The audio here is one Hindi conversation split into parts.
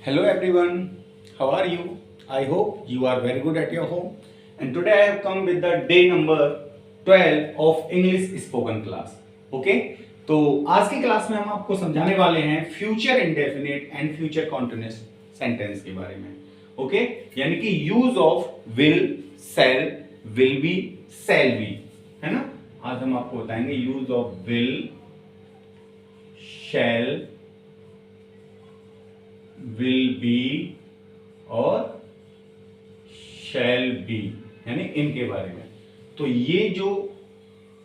Hello everyone, how are you? I hope you are very good at your home. And today I have come with the day number 12 of English spoken class. Okay? तो आज की क्लास में हम आपको समझाने वाले हैं future indefinite and future continuous sentence के बारे में. ओके? यानी कि use of will, shall, will be, shall be, है ना? आज हम आपको बताएंगे use of will, shall, will be और शैल बी, यानी इनके बारे में. तो ये जो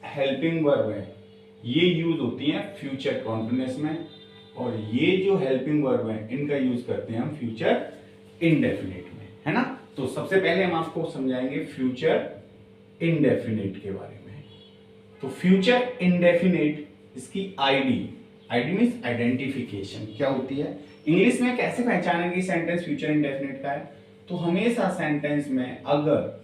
हेल्पिंग वर्ब है ये यूज होती है फ्यूचर कॉन्टिन्यूअस में, और ये जो हेल्पिंग वर्ब है इनका यूज करते हैं हम फ्यूचर इंडेफिनिट में, है ना? तो सबसे पहले हम आपको समझाएंगे फ्यूचर इंडेफिनिट के बारे में. तो फ्यूचर इंडेफिनिट, इसकी आईडी मीन्स आइडेंटिफिकेशन क्या होती है, इंग्लिश में कैसे पहचानेंगे सेंटेंस फ्यूचर इंडेफिनिट का है. तो हमेशा सेंटेंस में अगर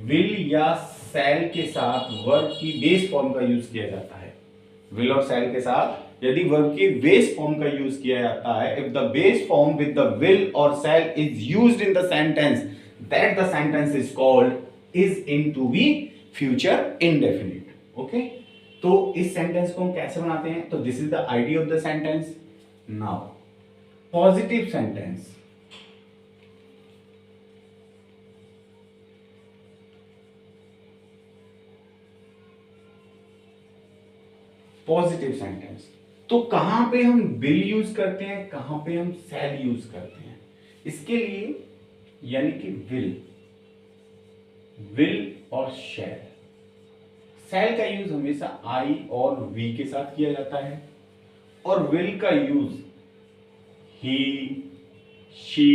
विल या सेल के साथ वर्ब की बेस फॉर्म का यूज किया जाता है, विल और सेल के साथ यदि वर्ब की बेस फॉर्म का यूज किया जाता है, if the base form with the will और shall is used in the sentence, that the sentence is called is in to be future indefinite. Okay? तो इस सेंटेंस को हम कैसे बनाते हैं? तो this is the idea of the sentence. Now positive sentence, positive sentence. तो कहां पे हम विल यूज करते हैं, कहां पे हम सेल यूज करते हैं? इसके लिए यानी कि विल और शैल. सेल का यूज हमेशा आई और वी के साथ किया जाता है, और विल का use he, she,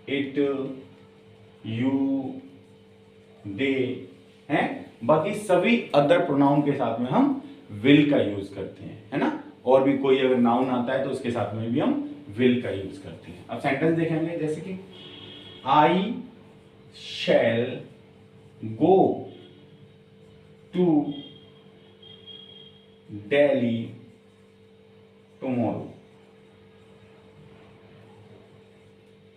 it, you, they हैं. बाकी सभी अदर प्रोनाउन के साथ में हम विल का यूज करते हैं, है ना? और भी कोई अगर नाउन आता है तो उसके साथ में भी हम विल का यूज करते हैं. अब सेंटेंस देखेंगे, जैसे कि I shall go to Delhi tomorrow.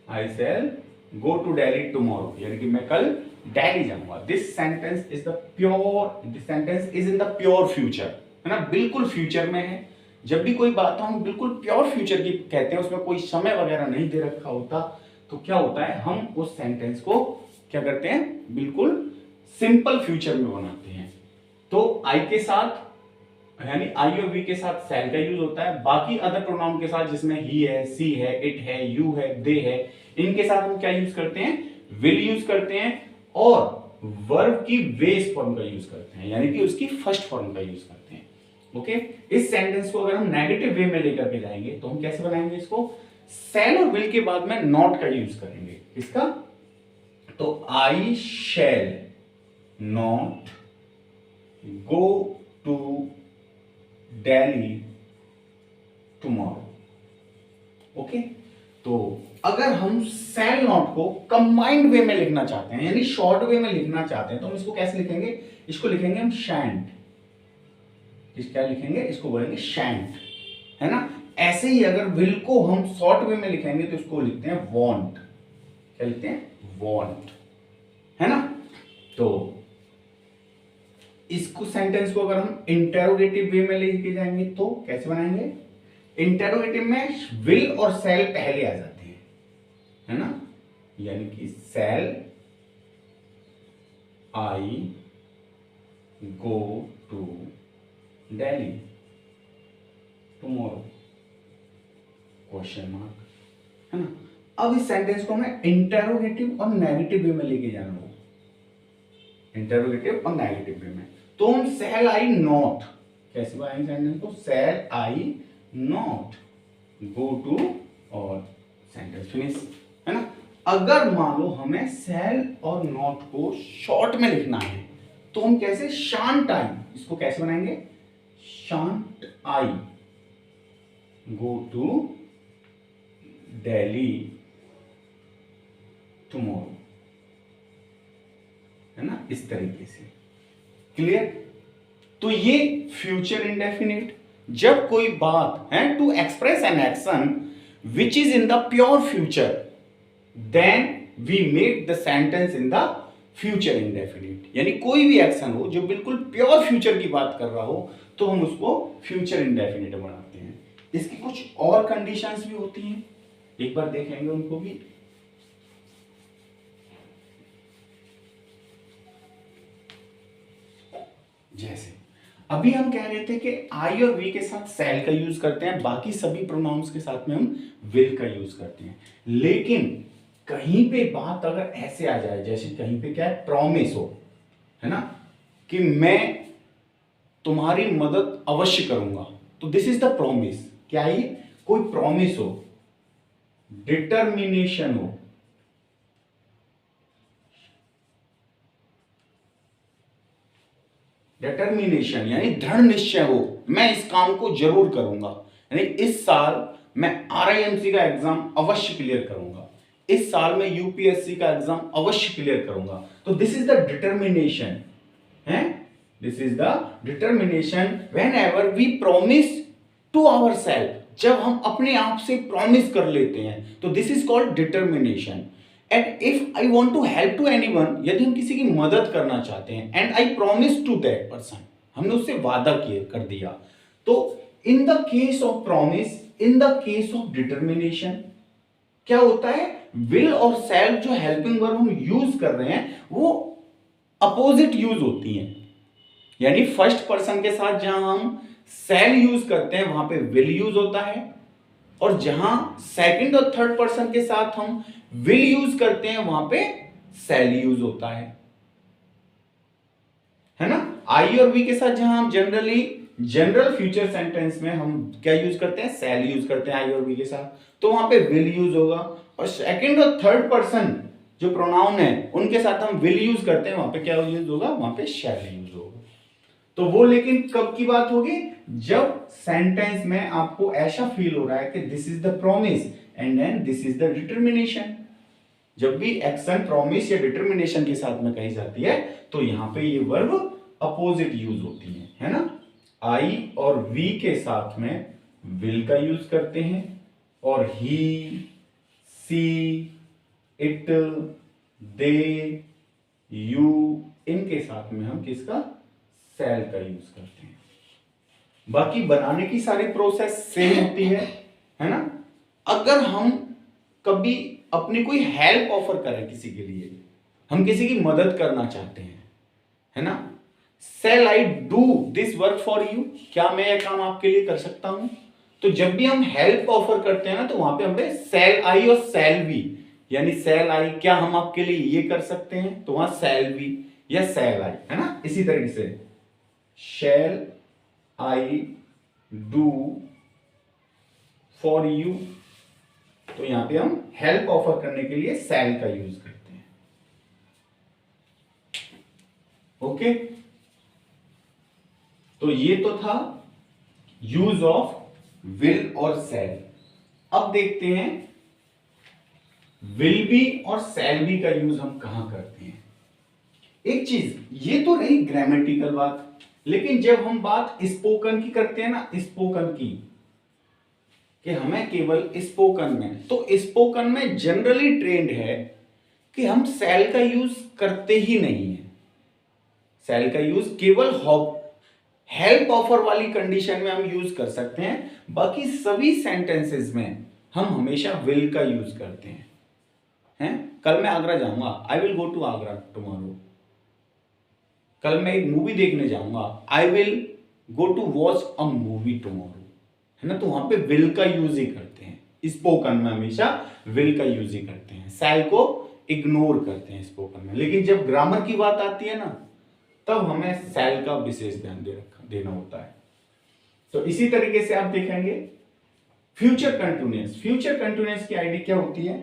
I shall go to Delhi tomorrow, यानी कि मैं कल दिल्ली जाऊंगा. This sentence is in the pure future, है ना? बिल्कुल फ्यूचर में है. जब भी कोई बात हम बिल्कुल प्योर फ्यूचर की कहते हैं, उसमें कोई समय वगैरह नहीं दे रखा होता, तो क्या होता है, हम उस सेंटेंस को क्या करते हैं, बिल्कुल सिंपल फ्यूचर में बनाते हैं. तो आई के साथ यानी आई और वी के साथ सेल का यूज होता है. बाकी अदर प्रोनाउन के साथ जिसमें ही है, सी है, इट है, यू है, दे है, इनके साथ हम क्या यूज करते हैं, विल यूज करते हैं, और वर्ब की बेस फॉर्म का यूज करते हैं, यानी कि उसकी फर्स्ट फॉर्म का यूज करते हैं. ओके? इस सेंटेंस को अगर हम नेगेटिव वे में लेकर के जाएंगे तो हम कैसे बनाएंगे इसको, सेल और विल के बाद में नॉट का यूज करेंगे. इसका तो I shall not go to Delhi tomorrow. Okay? तो अगर हम सेल नॉट को कंबाइंड वे में लिखना चाहते हैं, यानी शॉर्ट वे में लिखना चाहते हैं, तो हम इसको कैसे लिखेंगे, इसको लिखेंगे हम शैंट. क्या लिखेंगे, इसको बोलेंगे शैंट, है ना? ऐसे ही अगर विल को हम शॉर्ट वे में लिखेंगे तो इसको लिखते हैं वॉन्ट. क्या लिखते हैं, वॉन्ट, है ना? तो इसको सेंटेंस को अगर हम इंटेरोगेटिव वे में लेके जाएंगे तो कैसे बनाएंगे, इंटेरोगेटिव में विल और सेल पहले आ जाते हैं, है ना? यानी कि shall I go to Delhi tomorrow, question mark, है ना? अब इस सेंटेंस को हमें इंटेरोगेटिव और नेगेटिव वे में लेके जाना होगा. इंटेरोगेटिव और नेगेटिव वे में तो हम सेल आई नॉट कैसे बनाएंगे सेंटेंस को, shall I not go to और सेंटेंस फिनिश, है ना? अगर मान लो हमें सेल और नॉट को शॉर्ट में लिखना है तो हम कैसे, शांत आई, इसको कैसे बनाएंगे, शांत आई गो टू दिल्ली टुमारो, है ना? इस तरीके से. क्लियर? तो ये फ्यूचर इंडेफिनिट, जब कोई बात है to express an action which is in the pure future, then we make the sentence in the future indefinite. यानी कोई भी एक्शन हो जो बिल्कुल प्योर फ्यूचर की बात कर रहा हो तो हम उसको फ्यूचर इंडेफिनिट बनाते हैं। इसकी कुछ और कंडीशंस भी होती हैं, एक बार देखेंगे उनको भी। जैसे अभी हम कह रहे थे कि आई और वी के साथ सेल का यूज करते हैं, बाकी सभी प्रोनाउंस के साथ में हम विल का यूज करते हैं। लेकिन कहीं पे बात अगर ऐसे आ जाए, जैसे कहीं पे क्या है, प्रॉमिस हो, है ना, कि मैं तुम्हारी मदद अवश्य करूंगा, तो दिस इज द प्रॉमिस। क्या ये कोई प्रॉमिस हो, डिटर्मिनेशन हो, डिटर्मिनेशन यानी दृढ़ निश्चय हो, मैं इस काम को जरूर करूंगा, यानी इस साल मैं आरआईएमसी का एग्जाम अवश्य क्लियर करूंगा, इस साल मैं यूपीएससी का एग्जाम अवश्य क्लियर करूंगा, तो दिस इज द डिटर्मिनेशन है। This is the determination whenever we promise to ourselves, जब हम अपने आप से प्रॉमिस कर लेते हैं तो this is called determination. And if I want to help to anyone, यदि हम किसी की मदद करना चाहते हैं, and I promise to that person, हमने उससे वादा किया कर दिया, तो in the case of promise, in the case of determination क्या होता है, विल और सेल्फ जो हेल्पिंग वर्ब हम यूज कर रहे हैं वो अपोजिट यूज होती हैं। यानी फर्स्ट पर्सन के साथ जहां हम सेल यूज करते हैं वहां पे विल यूज होता है, और जहां सेकंड और थर्ड पर्सन के साथ हम विल यूज करते हैं वहां पे सेल यूज होता है ना। आई और वी के साथ जहां हम जनरल फ्यूचर सेंटेंस में हम क्या यूज करते हैं, सेल यूज करते हैं आई और वी के साथ, तो वहां पे विल यूज होगा, और सेकंड और थर्ड पर्सन जो प्रोनाउन है उनके साथ हम विल यूज करते हैं, वहां पे क्या यूज होगा, वहां पे शैल यूज होगा। तो वो लेकिन कब की बात होगी, जब सेंटेंस में आपको ऐसा फील हो रहा है कि this is the promise and then this is the determination. जब भी एक्शन प्रॉमिस या डिटर्मिनेशन के साथ में कही जाती है तो यहां पे ये वर्ब अपोजिट यूज होती है ना। आई और वी के साथ में विल का यूज करते हैं, और ही, सी, इट, दे, यू, इनके साथ में हम किसका, सेल का यूज करते हैं। बाकी बनाने की सारी प्रोसेस सेम होती है ना। अगर हम कभी अपनी कोई हेल्प ऑफर करें किसी के लिए, हम किसी की मदद करना चाहते हैं, है ना, shall I do this work for you, क्या मैं यह काम आपके लिए कर सकता हूं। तो जब भी हम हेल्प ऑफर करते हैं ना तो वहां पे हमें सेल आई और सेल वी, यानी सेल आई क्या हम आपके लिए ये कर सकते हैं, तो वहां सेल वी या सेल आई, है ना। इसी तरीके से शैल आई डू फॉर यू, तो यहां पे हम हेल्प ऑफर करने के लिए सेल का यूज करते हैं। ओके, तो ये तो था यूज ऑफ विल और सेल। अब देखते हैं विल बी और सेल बी का यूज हम कहां करते हैं। एक चीज, ये तो रही ग्रामेटिकल बात, लेकिन जब हम बात स्पोकन की करते हैं ना, स्पोकन की, कि हमें केवल स्पोकन में, तो स्पोकन में जनरली ट्रेंड है कि हम सेल का यूज करते ही नहीं है। सेल का यूज केवल हेल्प ऑफर वाली कंडीशन में हम यूज कर सकते हैं, बाकी सभी सेंटेंसेस में हम हमेशा विल का यूज करते हैं। कल मैं आगरा जाऊंगा, I will go to Agra tomorrow. कल मैं एक मूवी देखने जाऊंगा, I will go to watch a movie tomorrow, है ना। तो वहां पे विल का यूज ही करते हैं, स्पोकन में हमेशा विल का यूज ही करते हैं, सेल को इग्नोर करते हैं स्पोकन में। लेकिन जब ग्रामर की बात आती है ना, तब हमें सेल का विशेष ध्यान देना होता है। तो इसी तरीके से आप देखेंगे फ्यूचर कंटिन्यूअस। फ्यूचर कंटिन्यूअस की आईडी क्या होती है,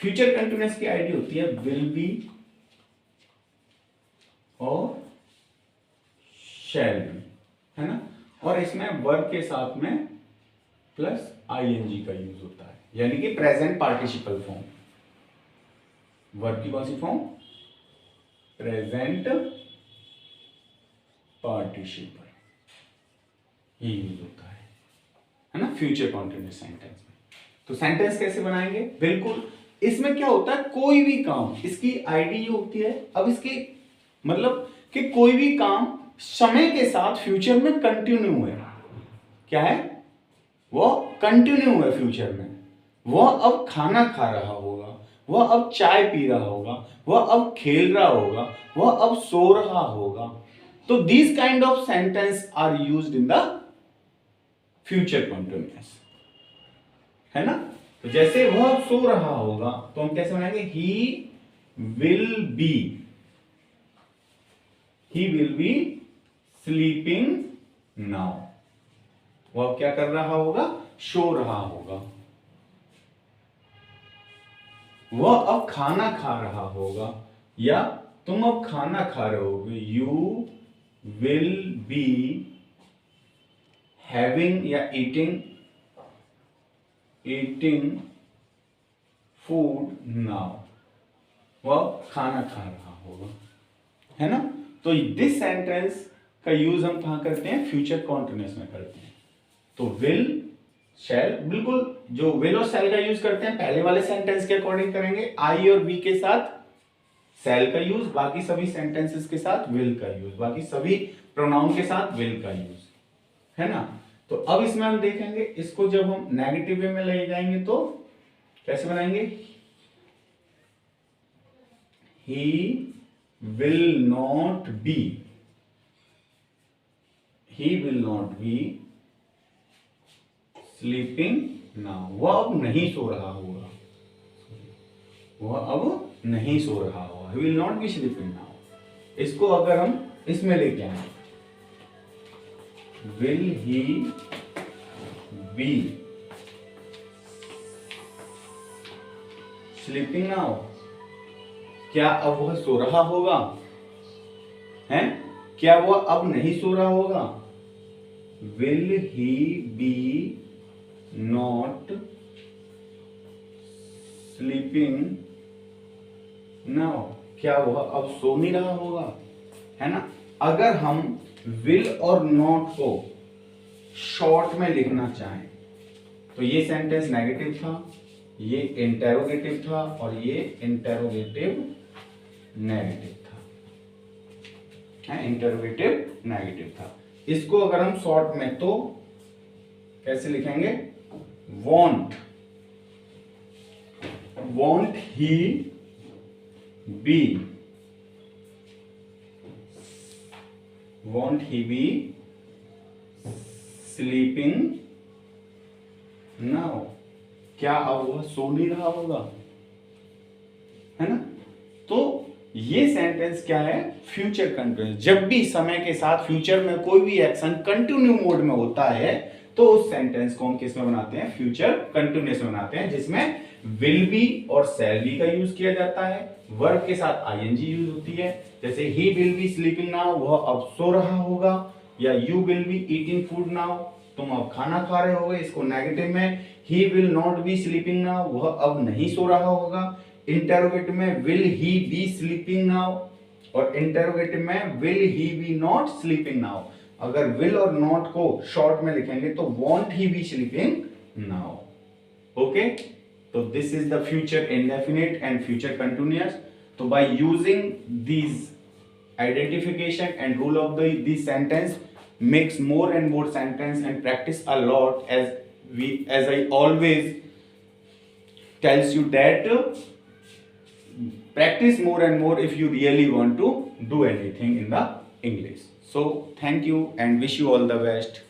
फ्यूचर कंटिन्यूअस की आईडी होती है विल बी और शैल बी, है ना। और इसमें वर्ब के साथ में प्लस आईएनजी का यूज होता है, यानी कि प्रेजेंट पार्टिसिपल फॉर्म। वर्ब की कौन सी फॉर्म, प्रेजेंट पार्टिसिपल। ही यूज होता है ना, फ्यूचर कॉन्टिन्यूअस सेंटेंस में। तो सेंटेंस कैसे बनाएंगे, बिल्कुल इसमें क्या होता है, कोई भी काम, इसकी आईडी ये होती है, अब इसकी मतलब कि कोई भी काम समय के साथ फ्यूचर में कंटिन्यू है, क्या है वो कंटिन्यू है फ्यूचर में, वह अब खाना खा रहा होगा, वह अब चाय पी रहा होगा, वह अब खेल रहा होगा, वह अब सो रहा होगा। तो these kind of sentence are used in the future continuous, है ना। तो जैसे वह सो रहा होगा तो हम कैसे बनाएंगे, ही विल बी स्लीपिंग नाउ। वह क्या कर रहा होगा, सो रहा होगा। वह अब खाना खा रहा होगा, या तुम अब खाना खा रहे होगे, यू विल बी हैविंग या ईटिंग फूड नाउ। वह खाना खा रहा होगा, है ना। तो दिस सेंटेंस का यूज हम कहां करते हैं, फ्यूचर कॉन्टिन्यूअस में करते हैं। तो विल, शैल, बिल्कुल जो विल और शैल का यूज करते हैं पहले वाले सेंटेंस के अकॉर्डिंग करेंगे, आई और बी के साथ शैल का यूज, बाकी सभी सेंटेंसेस के साथ विल का यूज, बाकी सभी प्रोनाउन के साथ विल का यूज, है ना। तो अब इसमें हम देखेंगे, इसको जब हम नेगेटिव वे में ले जाएंगे तो कैसे बनाएंगे, ही will not be sleeping now. वह अब नहीं सो रहा होगा, ही will not be sleeping now. इसको अगर हम इसमें लेके आए, will he be sleeping now, क्या अब वह सो रहा होगा, हैं, क्या वह अब नहीं सो रहा होगा, will he be not sleeping now, क्या वह अब सो नहीं रहा होगा, है ना। अगर हम विल और नॉट को शॉर्ट में लिखना चाहें तो ये सेंटेंस नेगेटिव था, ये इंटेरोगेटिव था, और ये इंटेरोगेटिव नेगेटिव था, इंटेरोगेटिव नेगेटिव था। इसको अगर हम शॉर्ट में तो कैसे लिखेंगे, want he be sleeping now, क्या अब वह सो नहीं रहा होगा, है ना। तो ये सेंटेंस क्या है, फ्यूचर कंटिन्यूअस। जब भी समय के साथ फ्यूचर में कोई भी एक्शन कंटिन्यू मोड में होता है तो उस सेंटेंस को हम किस में बनाते हैं, फ्यूचर कंटिन्यूअस में बनाते हैं, जिसमें विल बी और शैल बी का यूज किया जाता है, वर्ब के साथ आईएनजी यूज होती है। जैसे he will be sleeping now, वह अब सो रहा होगा, या you will be eating food now, तुम अब खाना खा रहे होगे। इसको नेगेटिव में, he will not be sleeping now, वह अब नहीं सो रहा होगा। इंटेरोगेटिव में will he be sleeping now, और इंटेरोगेटिव में will he be not sleeping now. अगर विल और नॉट को शॉर्ट में लिखेंगे तो won't he be sleeping now. Okay, तो this is the future indefinite and future continuous. तो by using these identification and rule of this sentence makes more and more sentence and practice a lot, as I always tells you that practice more and more if you really want to do anything in the English. So thank you and wish you all the best.